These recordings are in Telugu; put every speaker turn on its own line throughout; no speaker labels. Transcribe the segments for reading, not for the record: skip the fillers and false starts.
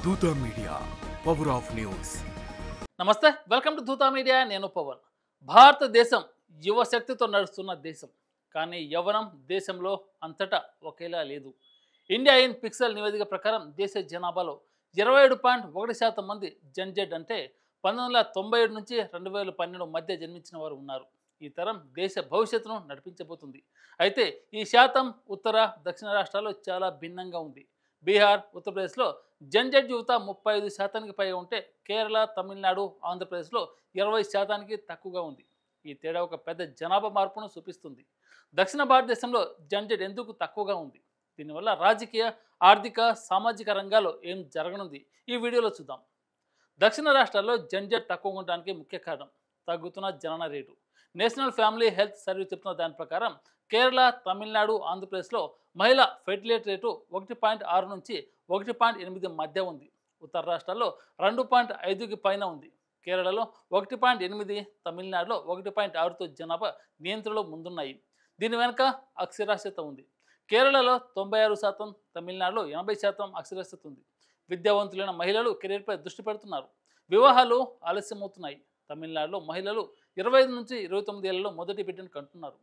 Dootha media power of news.
నమస్తే, వెల్కమ్ టు దూతా మీడియా. నేను పవన్. భారతదేశం యువశక్తితో నడుస్తున్న దేశం. కానీ యవ్వనం దేశంలో అంతటా ఒకేలా లేదు. ఇండియా ఇన్ పిక్సెల్ నివేదిక ప్రకారం దేశ జనాభాలో 27.1% మంది జెన్జెడ్ అంటే 1997 నుంచి 2012 మధ్య జన్మించిన వారు ఉన్నారు. ఈ తరం దేశ భవిష్యత్తును నడిపించబోతుంది. అయితే ఈ శాతం ఉత్తర దక్షిణ రాష్ట్రాల్లో చాలా భిన్నంగా ఉంది. బీహార్, ఉత్తరప్రదేశ్లో జెన్జెడ్ యువత 35%కి పైగా ఉంటే కేరళ, తమిళనాడు, ఆంధ్రప్రదేశ్లో 20%కి తక్కువగా ఉంది. ఈ తేడా ఒక పెద్ద జనాభా మార్పును చూపిస్తుంది. దక్షిణ భారతదేశంలో జెన్జెడ్ ఎందుకు తక్కువగా ఉంది, దీనివల్ల రాజకీయ, ఆర్థిక, సామాజిక రంగాల్లో ఏం జరగనుంది ఈ వీడియోలో చూద్దాం. దక్షిణ రాష్ట్రాల్లో జెన్జెడ్ తక్కువ ఉండడానికి ముఖ్య కారణం తగ్గుతున్న జనన rate. National family health service చెప్తున్న దాని ప్రకారం కేరళ, తమిళనాడు, ఆంధ్రప్రదేశ్లో మహిళ ఫెర్టిలిటీ రేటు 1.6 నుంచి 1.8 మధ్య ఉంది. ఉత్తర రాష్ట్రాల్లో 2.5కి పైన ఉంది. కేరళలో 1.8, తమిళనాడులో 1.6తో జనాభా నియంత్రణలో ముందున్నాయి. దీని వెనుక అక్షరాస్యత ఉంది. కేరళలో 96%, తమిళనాడులో 80% అక్షరాస్యత ఉంది. విద్యావంతులైన మహిళలు కెరీర్పై దృష్టి పెడుతున్నారు. వివాహాలు ఆలస్యమవుతున్నాయి. తమిళనాడులో మహిళలు 25 నుంచి 29 ఏళ్లలో మొదటి బిడ్డను కంటున్నారు.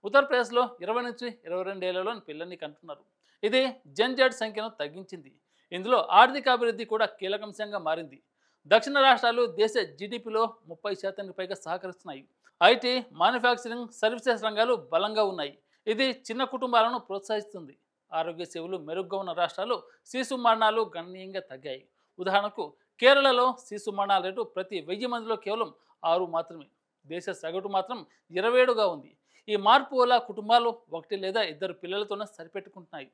ఉత్తరప్రదేశ్లో 20 నుంచి 22 ఏళ్లలో పిల్లల్ని కంటున్నారు. ఇది జెన్జెడ్ సంఖ్యను తగ్గించింది. ఇందులో ఆర్థిక అభివృద్ధి కూడా కీలకాంశంగా మారింది. దక్షిణ రాష్ట్రాలు దేశ జీడిపిలో 30%కి పైగా సహకరిస్తున్నాయి. ఐటీ, మ్యానుఫ్యాక్చరింగ్, సర్వీసెస్ రంగాలు బలంగా ఉన్నాయి. ఇది చిన్న కుటుంబాలను ప్రోత్సహిస్తుంది. ఆరోగ్య సేవలు మెరుగ్గా ఉన్న రాష్ట్రాలు శిశు మరణాలు గణనీయంగా తగ్గాయి. ఉదాహరణకు కేరళలో శిశు మరణాల రేటు ప్రతి 1000 మందిలో కేవలం 6 మాత్రమే. దేశ సగటు మాత్రం 27గా ఉంది. ఈ మార్పు వల్ల కుటుంబాలు 1 లేదా 2 పిల్లలతోనే సరిపెట్టుకుంటున్నాయి.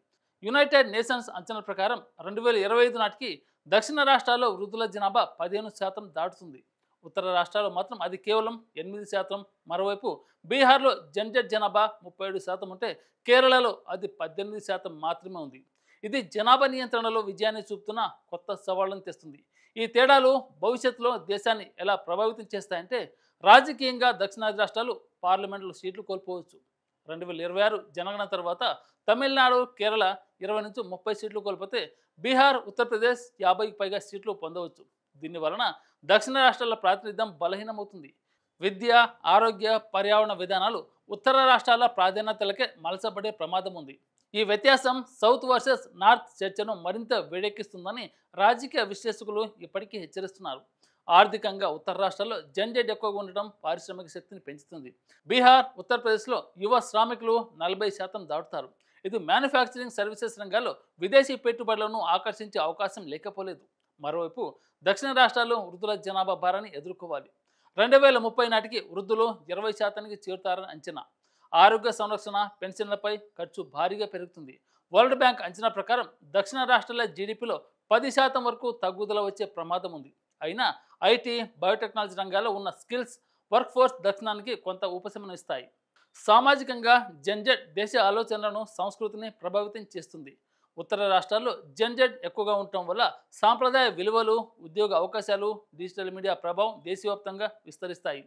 యునైటెడ్ నేషన్స్ అంచనాల ప్రకారం 2025 నాటికి దక్షిణ రాష్ట్రాల్లో వృద్ధుల జనాభా 15% దాటుతుంది. ఉత్తర రాష్ట్రాల్లో మాత్రం అది కేవలం 8%. మరోవైపు బీహార్లో జెన్జెడ్ జనాభా 37% ఉంటే కేరళలో అది 18% మాత్రమే ఉంది. ఇది జనాభా నియంత్రణలో విజయాన్ని చూపుతున్న కొత్త సవాళ్లను తెస్తుంది. ఈ తేడాలు భవిష్యత్తులో దేశాన్ని ఎలా ప్రభావితం చేస్తాయంటే, రాజకీయంగా దక్షిణాది రాష్ట్రాలు పార్లమెంట్లో సీట్లు కోల్పోవచ్చు. 2026 జనగణన తర్వాత తమిళనాడు, కేరళ 20 నుంచి 30 సీట్లు కోల్పోతే బీహార్, ఉత్తరప్రదేశ్ 50కి పైగా సీట్లు పొందవచ్చు. దీని వలన దక్షిణ రాష్ట్రాల ప్రాతినిధ్యం బలహీనమవుతుంది. విద్య, ఆరోగ్య, పర్యావరణ విధానాలు ఉత్తర రాష్ట్రాల ప్రాధాన్యతలకే మలసబడే ప్రమాదం ఉంది. ఈ వ్యత్యాసం సౌత్ వర్సెస్ నార్త్ చర్చను మరింత వేడెక్కిస్తుందని రాజకీయ విశ్లేషకులు ఇప్పటికీ హెచ్చరిస్తున్నారు. ఆర్థికంగా ఉత్తర రాష్ట్రాల్లో జెన్జెడ్ ఎక్కువగా ఉండటం పారిశ్రామిక శక్తిని పెంచుతుంది. బీహార్, ఉత్తరప్రదేశ్లో యువ శ్రామికులు 40% దాటుతారు. ఇది మ్యానుఫ్యాక్చరింగ్, సర్వీసెస్ రంగాల్లో విదేశీ పెట్టుబడులను ఆకర్షించే అవకాశం లేకపోలేదు. మరోవైపు దక్షిణ రాష్ట్రాల్లో వృద్ధుల జనాభా భారాన్ని ఎదుర్కోవాలి. 2030 నాటికి వృద్ధులు 20%కి చేరుతారని అంచనా. ఆరోగ్య సంరక్షణ, పెన్షన్లపై ఖర్చు భారీగా పెరుగుతుంది. వరల్డ్ బ్యాంక్ అంచనా ప్రకారం దక్షిణ రాష్ట్రాల జీడిపిలో 10% వరకు తగ్గుదల వచ్చే ప్రమాదం ఉంది. అయినా ఐటీ, బయోటెక్నాలజీ రంగాల్లో ఉన్న స్కిల్స్, వర్క్ ఫోర్స్ దక్షిణానికి కొంత ఉపశమనం ఇస్తాయి. సామాజికంగా జెన్జెడ్ దేశ ఆలోచనలను, సంస్కృతిని ప్రభావితం చేస్తుంది. ఉత్తర రాష్ట్రాల్లో జెన్జెడ్ ఎక్కువగా ఉండటం వల్ల సాంప్రదాయ విలువలు, ఉద్యోగ అవకాశాలు, డిజిటల్ మీడియా ప్రభావం దేశవ్యాప్తంగా విస్తరిస్తాయి.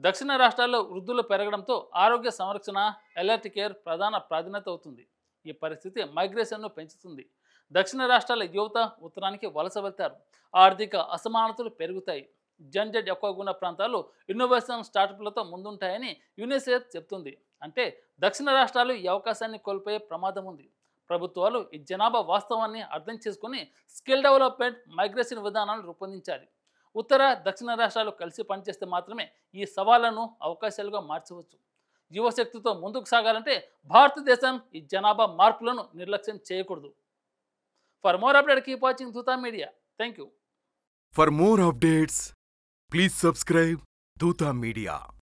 దక్షిణ రాష్ట్రాల్లో వృద్ధులు పెరగడంతో ఆరోగ్య సంరక్షణ, ఎలర్ట్ కేర్ ప్రధాన ప్రాధాన్యత అవుతుంది. ఈ పరిస్థితి మైగ్రేషన్ను పెంచుతుంది. దక్షిణ రాష్ట్రాల యువత ఉత్తరానికి వలస వెళ్తారు. ఆర్థిక అసమానతలు పెరుగుతాయి. జెన్జెడ్ ఎక్కువగా ఉన్న ప్రాంతాలు ఇన్నోవేషన్, స్టార్టప్లతో ముందుంటాయని యునిసెఫ్ చెప్తుంది. అంటే దక్షిణ రాష్ట్రాలు ఈ అవకాశాన్ని కోల్పోయే ప్రమాదం ఉంది. ప్రభుత్వాలు ఈ జనాభా వాస్తవాన్ని అర్థం చేసుకుని స్కిల్ డెవలప్మెంట్, మైగ్రేషన్ విధానాలను రూపొందించాలి. ఉత్తర, దక్షిణ రాష్ట్రాలు కలిసి పనిచేస్తే మాత్రమే ఈ సవాళ్లను అవకాశాలుగా మార్చవచ్చు. యువశక్తితో ముందుకు సాగాలంటే భారతదేశం ఈ జనాభా మార్పులను నిర్లక్ష్యం చేయకూడదు. For more update keep watching Dootha media. Thank you.
For more updates please subscribe Dootha media.